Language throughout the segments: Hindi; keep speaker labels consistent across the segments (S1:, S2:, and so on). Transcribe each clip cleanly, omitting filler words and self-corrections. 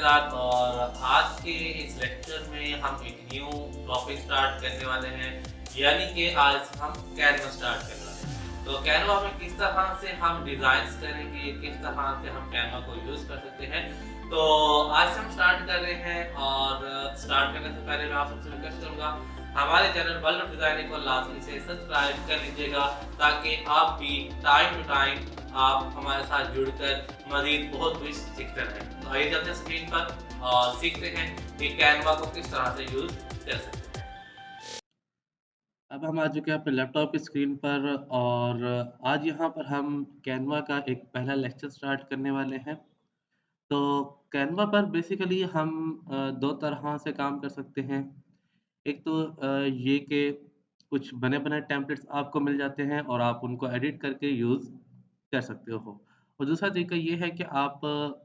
S1: साथ और आज के इस लेक्चर में हम एक न्यू टॉपिक स्टार्ट करने वाले हैं, यानी कि आज हम कैनवा स्टार्ट करने वाले हैं। तो कैनवा में किस तरह से हम डिज़ाइंस करेंगे, किस तरह से हम कैनवा को यूज़ कर सकते हैं। तो आज से हम स्टार्ट कर रहे हैं और स्टार्ट करने से पहले मैं आप सबसे रिक्वेस्ट करूँगा हमारे चैनल वर्ल्ड ऑफ डिज़ाइनिंग को लाज़मी से सब्सक्राइब कर लीजिएगा, ताकि आप भी टाइम टू टाइम आप हमारे साथ जुड़कर मज़ीद बहुत कुछ सीखते रहें। तो आइए चलते हैं स्क्रीन पर और सीखते हैं कि कैनवा को किस तरह से यूज़ कर सकते हैं।
S2: अब हम आ चुके हैं अपने लैपटॉप की स्क्रीन पर और आज यहाँ पर हम कैनवा का एक पहला लेक्चर स्टार्ट करने वाले हैं। तो कैनवा पर बेसिकली हम 2 तरह से काम कर सकते हैं। एक तो ये कि कुछ बने-बनाए टेम्पलेट्स आपको मिल जाते हैं और आप उनको एडिट करके यूज़ कर सकते हो। और दूसरा तरीका ये है कि आप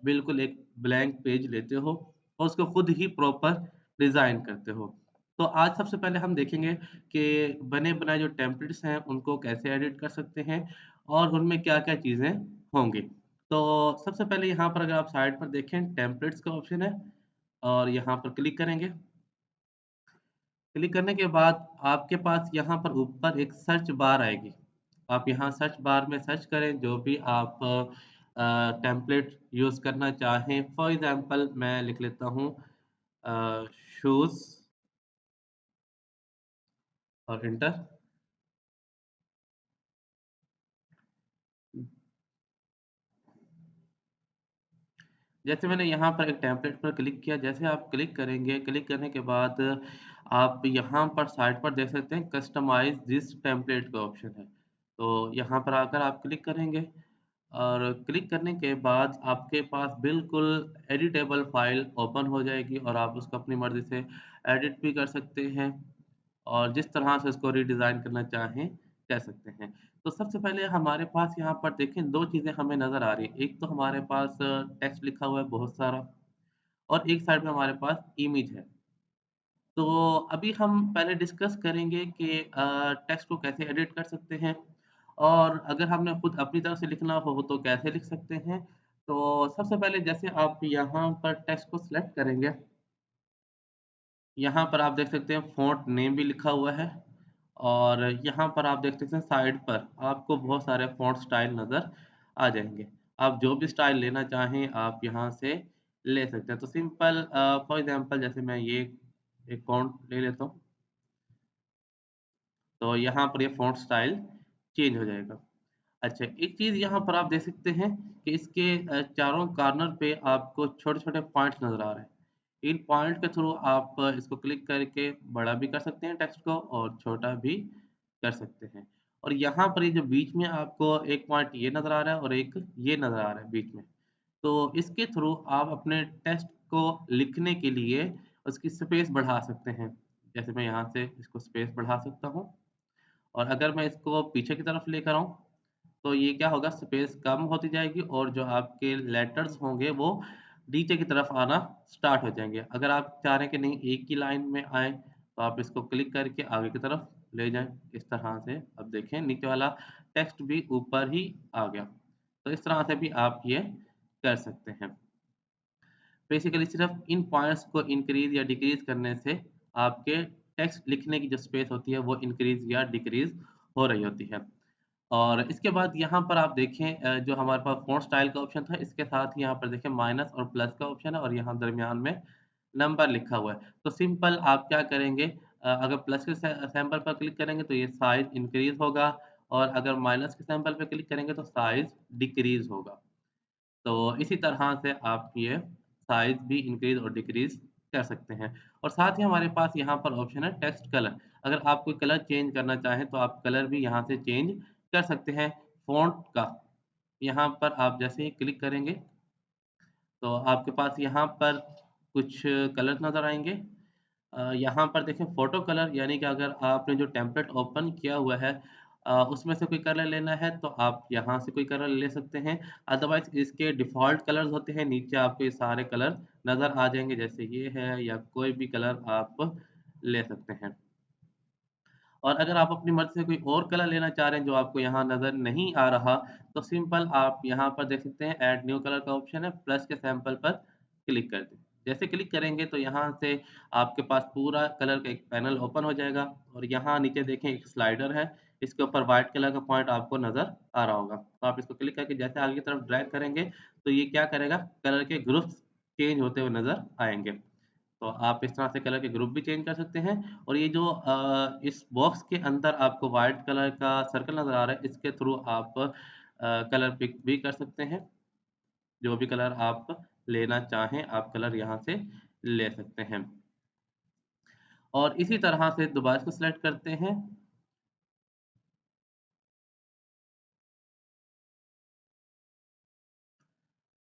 S2: बिल्कुल एक ब्लैंक पेज लेते हो और उसको खुद ही प्रॉपर डिज़ाइन करते हो। तो आज सबसे पहले हम देखेंगे कि बने-बनाए जो टेम्पलेट्स हैं, उनको कैसे एडिट कर सकते हैं और उनमें क्या-क्या चीज़ें होंगी। तो सबसे पहले यहाँ पर अगर आप साइड पर देखें टेम्पलेट्स का ऑप्शन है और यहाँ पर क्लिक करेंगे। क्लिक करने के बाद आपके पास यहाँ पर ऊपर एक सर्च बार आएगी। आप यहाँ सर्च बार में सर्च करें जो भी आप टेम्पलेट यूज़ करना चाहें। फॉर एग्ज़ाम्पल मैं लिख लेता हूँ शूज़ और एंटर। जैसे मैंने यहाँ पर एक टेम्पलेट पर क्लिक किया, जैसे आप क्लिक करेंगे, क्लिक करने के बाद आप यहाँ पर साइड पर देख सकते हैं कस्टमाइज़ दिस टेम्पलेट का ऑप्शन है। तो यहाँ पर आकर आप क्लिक करेंगे और क्लिक करने के बाद आपके पास बिल्कुल एडिटेबल फ़ाइल ओपन हो जाएगी और आप उसको अपनी मर्ज़ी से एडिट भी कर सकते हैं और जिस तरह से उसको रीडिज़ाइन करना चाहें, कर सकते हैं। तो सबसे पहले हमारे पास यहाँ पर देखें 2 चीज़ें हमें नज़र आ रही हैं। एक तो हमारे पास टेक्स्ट लिखा हुआ है बहुत सारा और एक साइड में हमारे पास इमेज है। तो अभी हम पहले डिस्कस करेंगे कि टेक्स्ट को कैसे एडिट कर सकते हैं और अगर हमने खुद अपनी तरफ से लिखना हो तो कैसे लिख सकते हैं। तो सबसे पहले जैसे आप यहाँ पर टेक्स्ट को सिलेक्ट करेंगे, यहाँ पर आप देख सकते हैं फ़ॉन्ट नेम भी लिखा हुआ है और यहाँ पर आप देख सकते हैं साइड पर आपको बहुत सारे फ़ॉन्ट स्टाइल नज़र आ जाएँगे। आप जो भी स्टाइल लेना चाहें आप यहाँ से ले सकते हैं। तो सिंपल फॉर एग्ज़ाम्पल जैसे मैं ये एक फ़ॉन्ट ले लेता हूँ, तो यहाँ पर ये फ़ॉन्ट स्टाइल चेंज हो जाएगा। अच्छा, एक चीज़ यहाँ पर आप देख सकते हैं कि इसके चारों कॉर्नर पे आपको छोटे-छोटे पॉइंट्स नज़र आ रहे हैं। इन पॉइंट के थ्रू आप इसको क्लिक करके बड़ा भी कर सकते हैं टेक्स्ट को और छोटा भी कर सकते हैं। और यहाँ पर ये जो बीच में आपको एक पॉइंट ये नज़र आ रहा है और एक ये नज़र आ रहा है बीच में। तो इसके थ्रू आप अपने टेक्स्ट को लिखने के लिए उसकी स्पेस बढ़ा सकते हैं। जैसे मैं यहाँ से इसको स्पेस बढ़ा सकता हूँ और अगर मैं इसको पीछे की तरफ लेकर आऊँ तो ये क्या होगा स्पेस कम होती जाएगी और जो आपके लेटर्स होंगे वो नीचे की तरफ आना स्टार्ट हो जाएँगे। अगर आप चाह रहे हैं कि नहीं एक ही लाइन में आएँ, तो आप इसको क्लिक करके आगे की तरफ ले जाएँ। इस तरह से अब देखें नीचे वाला टेक्स्ट भी ऊपर ही आ गया। तो इस तरह से भी आप ये कर सकते हैं। बेसिकली सिर्फ़ इन पॉइंट्स को इंक्रीज़ या डिक्रीज़ करने से आपके टेक्स्ट लिखने की जो स्पेस होती है वो इंक्रीज़ या डिक्रीज़ हो रही होती है। और इसके बाद यहाँ पर आप देखें जो हमारे पास फ़ॉन्ट स्टाइल का ऑप्शन था, इसके साथ ही यहाँ पर देखें माइनस और प्लस का ऑप्शन है और यहाँ दरमियान में नंबर लिखा हुआ है। तो सिंपल आप क्या करेंगे अगर प्लस के सैंपल पर क्लिक करेंगे तो ये साइज़ इंक्रीज़ होगा और अगर माइनस के सैंपल पे क्लिक करेंगे तो साइज़ डिक्रीज़ होगा। तो इसी तरह से आप ये साइज़ भी इंक्रीज़ और डिक्रीज़ कर सकते हैं। और साथ ही हमारे पास यहाँ पर ऑप्शन है टेक्स्ट कलर। अगर आप कोई कलर चेंज करना चाहें तो आप कलर भी यहाँ से चेंज कर सकते हैं फ़ॉन्ट का। यहाँ पर आप जैसे ही क्लिक करेंगे तो आपके पास यहाँ पर कुछ कलर नज़र आएँगे। यहाँ पर देखें फ़ोटो कलर यानी कि अगर आपने जो टेम्पलेट ओपन किया हुआ है उसमें से कोई कलर लेना है तो आप यहाँ से कोई कलर ले सकते हैं। अदरवाइज़ इसके डिफ़ॉल्ट कलर्स होते हैं, नीचे आपको ये सारे कलर नज़र आ जाएँगे जैसे ये है या कोई भी कलर आप ले सकते हैं। और अगर आप अपनी मर्ज़ी से कोई और कलर लेना चाह रहे हैं जो आपको यहाँ नज़र नहीं आ रहा, तो सिंपल आप यहाँ पर देख सकते हैं ऐड न्यू कलर का ऑप्शन है, प्लस के सैंपल पर क्लिक कर दें। जैसे क्लिक करेंगे तो यहाँ से आपके पास पूरा कलर का एक पैनल ओपन हो जाएगा और यहाँ नीचे देखें एक स्लाइडर है, इसके ऊपर व्हाइट कलर का पॉइंट आपको नज़र आ रहा होगा। तो आप इसको क्लिक करके जैसे आगे की तरफ ड्रैग करेंगे, तो ये क्या करेगा, कलर के ग्रुप्स चेंज होते हुए नज़र आएँगे। तो आप इस तरह से कलर के ग्रुप भी चेंज कर सकते हैं और ये जो इस बॉक्स के अंदर आपको व्हाइट कलर का सर्कल नज़र आ रहा है, इसके थ्रू आप कलर पिक भी कर सकते हैं। जो भी कलर आप लेना चाहें, आप कलर यहाँ से ले सकते हैं। और इसी तरह से दोबारा इसको सेलेक्ट करते हैं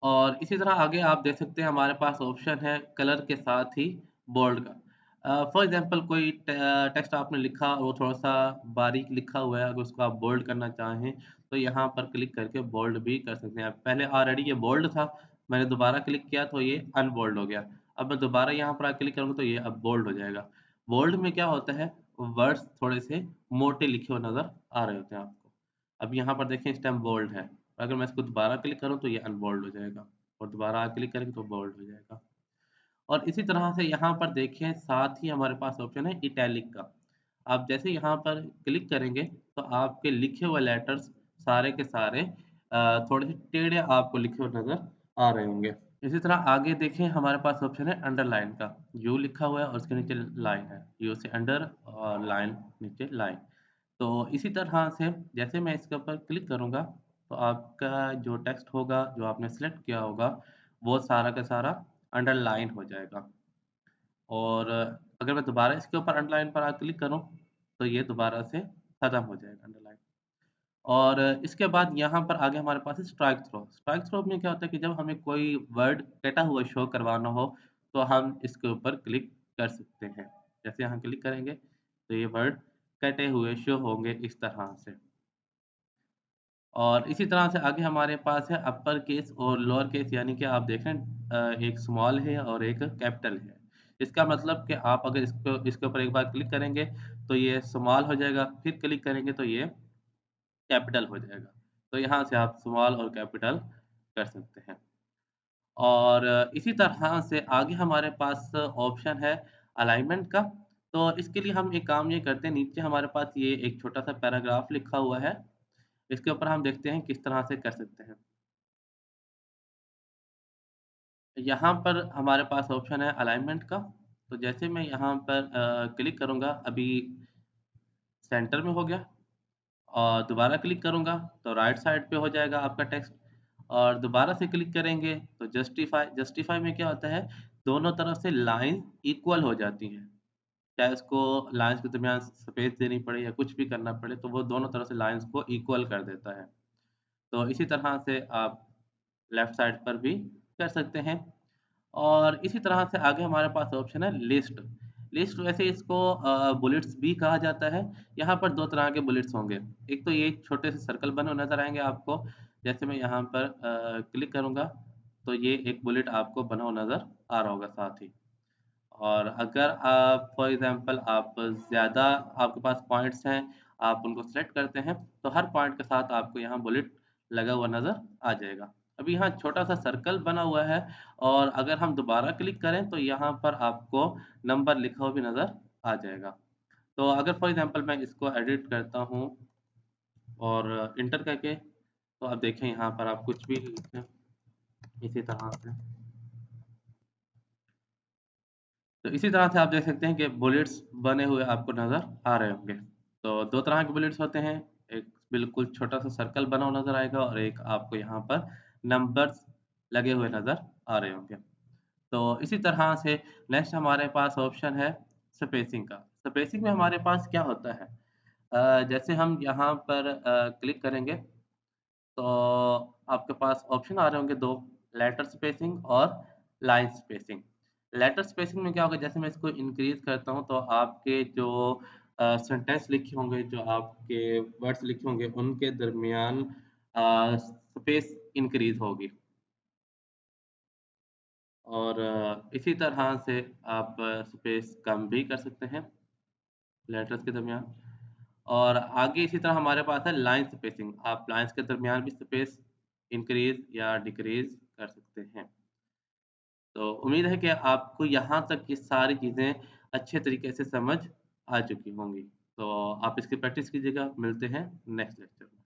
S2: और इसी तरह आगे आप देख सकते हैं हमारे पास ऑप्शन है कलर के साथ ही बोल्ड का। फॉर एग्ज़ाम्पल कोई टेक्स्ट आपने लिखा और वो थोड़ा-सा बारीक लिखा हुआ है, अगर उसको आप बोल्ड करना चाहें, तो यहाँ पर क्लिक करके बोल्ड भी कर सकते हैं। पहले ऑलरेडी ये बोल्ड था, मैंने दोबारा क्लिक किया तो ये अनबोल्ड हो गया। अब मैं दोबारा यहाँ पर क्लिक करूँगा तो ये अब बोल्ड हो जाएगा। बोल्ड में क्या होता है, वर्ड्स थोड़े-से मोटे लिखे हुए नज़र आ रहे होते हैं आपको। अब यहाँ पर देखें इस टाइम बोल्ड है। अगर मैं इसको दोबारा क्लिक करूँ तो ये अनबोल्ड हो जाएगा और दोबारा क्लिक करेंगे तो बोल्ड हो जाएगा। और इसी तरह से यहाँ पर देखें साथ ही हमारे पास ऑप्शन है इटैलिक का। आप जैसे यहाँ पर क्लिक करेंगे तो आपके लिखे हुए लेटर्स सारे के सारे थोड़े से टेढ़े आपको लिखे हुए नज़र आ रहे होंगे। इसी तरह आगे देखें हमारे पास ऑप्शन है अंडरलाइन का। यू लिखा हुआ है और उसके नीचे लाइन है। यू से अंडर और लाइन नीचे लाइन। तो इसी तरह से जैसे मैं इसके ऊपर क्लिक करूँगा, तो आपका जो टेक्स्ट होगा, जो आपने सेलेक्ट किया होगा, वो सारा का सारा अंडरलाइन हो जाएगा। और अगर मैं दोबारा इसके ऊपर अंडरलाइन पर क्लिक करूँ, तो ये दोबारा से खत्म हो जाएगा अंडरलाइन। और इसके बाद यहाँ पर आगे हमारे पास है स्ट्राइक थ्रो। स्ट्राइक थ्रो में क्या होता है कि जब हमें कोई वर्ड कटा हुआ शो करवाना हो, तो हम इसके ऊपर क्लिक कर सकते हैं। जैसे यहाँ क्लिक करेंगे, तो ये वर्ड कटे हुए शो होंगे इस तरह से। और इसी तरह से आगे हमारे पास है अपर केस और लोअर केस यानी कि आप देख रहे हैं एक स्मॉल है और एक कैपिटल है। इसका मतलब कि आप अगर इसको इसके ऊपर एक बार क्लिक करेंगे, तो ये स्मॉल हो जाएगा, फिर क्लिक करेंगे तो ये कैपिटल हो जाएगा। तो यहाँ से आप स्मॉल और कैपिटल कर सकते हैं। और इसी तरह से आगे हमारे पास ऑप्शन है अलाइनमेंट का। तो इसके लिए हम एक काम ये करते हैं, नीचे हमारे पास ये एक छोटा-सा पैराग्राफ लिखा हुआ है। इसके ऊपर हम देखते हैं किस तरह से कर सकते हैं। यहाँ पर हमारे पास ऑप्शन है अलाइनमेंट का। तो जैसे मैं यहाँ पर क्लिक करूँगा, अभी सेंटर में हो गया। और दोबारा क्लिक करूँगा तो राइट साइड पे हो जाएगा आपका टेक्स्ट और दोबारा से क्लिक करेंगे तो जस्टिफाई जस्टिफाई में क्या होता है, दोनों तरफ से लाइन इक्वल हो जाती हैं। चाहे उसको लाइन्स के दरमियान स्पेस देनी पड़े या कुछ भी करना पड़े, तो वो दोनों तरफ से लाइन्स को इक्वल कर देता है। तो इसी तरह से आप लेफ्ट साइड पर भी कर सकते हैं। और इसी तरह से आगे हमारे पास ऑप्शन है लिस्ट। लिस्ट वैसे इसको बुलेट्स भी कहा जाता है। यहाँ पर 2 तरह के बुलेट्स होंगे। एक तो ये छोटे से सर्कल बने हुए नज़र आएँगे आपको। जैसे मैं यहाँ पर क्लिक करूँगा, तो ये एक बुलेट आपको बना हुआ नज़र आ रहा होगा साथ ही। और अगर आप फॉर एग्ज़ाम्पल आप ज़्यादा आपके पास पॉइंट्स हैं, आप उनको सेलेक्ट करते हैं, तो हर पॉइंट के साथ आपको यहाँ बुलेट लगा हुआ नज़र आ जाएगा। अभी यहाँ छोटा-सा सर्कल बना हुआ है और अगर हम दोबारा क्लिक करें, तो यहाँ पर आपको नंबर लिखा हुआ भी नज़र आ जाएगा। तो अगर फॉर एग्ज़ाम्पल मैं इसको एडिट करता हूँ और एंटर करके, तो आप देखें यहाँ पर आप कुछ भी लिखें, इसी तरह से। तो इसी तरह से आप देख सकते हैं कि बुलेट्स बने हुए आपको नज़र आ रहे होंगे। तो 2 तरह के बुलेट्स होते हैं, एक बिल्कुल छोटा-सा सर्कल बना हुआ नज़र आएगा और एक आपको यहाँ पर नंबर्स लगे हुए नज़र आ रहे होंगे। तो इसी तरह से नेक्स्ट हमारे पास ऑप्शन है स्पेसिंग का। स्पेसिंग में हमारे पास क्या होता है, जैसे हम यहाँ पर क्लिक करेंगे तो आपके पास ऑप्शन आ रहे होंगे 2, लेटर स्पेसिंग और लाइन स्पेसिंग। लेटर स्पेसिंग में क्या होगा, जैसे मैं इसको इंक्रीज़ करता हूँ तो आपके जो सेंटेंस लिखे होंगे, जो आपके वर्ड्स लिखे होंगे, उनके दरमियान स्पेस इंक्रीज़ होगी। और इसी तरह से आप स्पेस कम भी कर सकते हैं लेटर्स के दरमियान। और आगे इसी तरह हमारे पास है लाइन स्पेसिंग। आप लाइन्स के दरमियान भी स्पेस इंक्रीज़ या डिक्रीज़ कर सकते हैं। तो उम्मीद है कि आपको यहाँ तक की सारी चीज़ें अच्छे तरीके से समझ आ चुकी होंगी। तो आप इसकी प्रैक्टिस कीजिएगा, मिलते हैं नेक्स्ट लेक्चर में।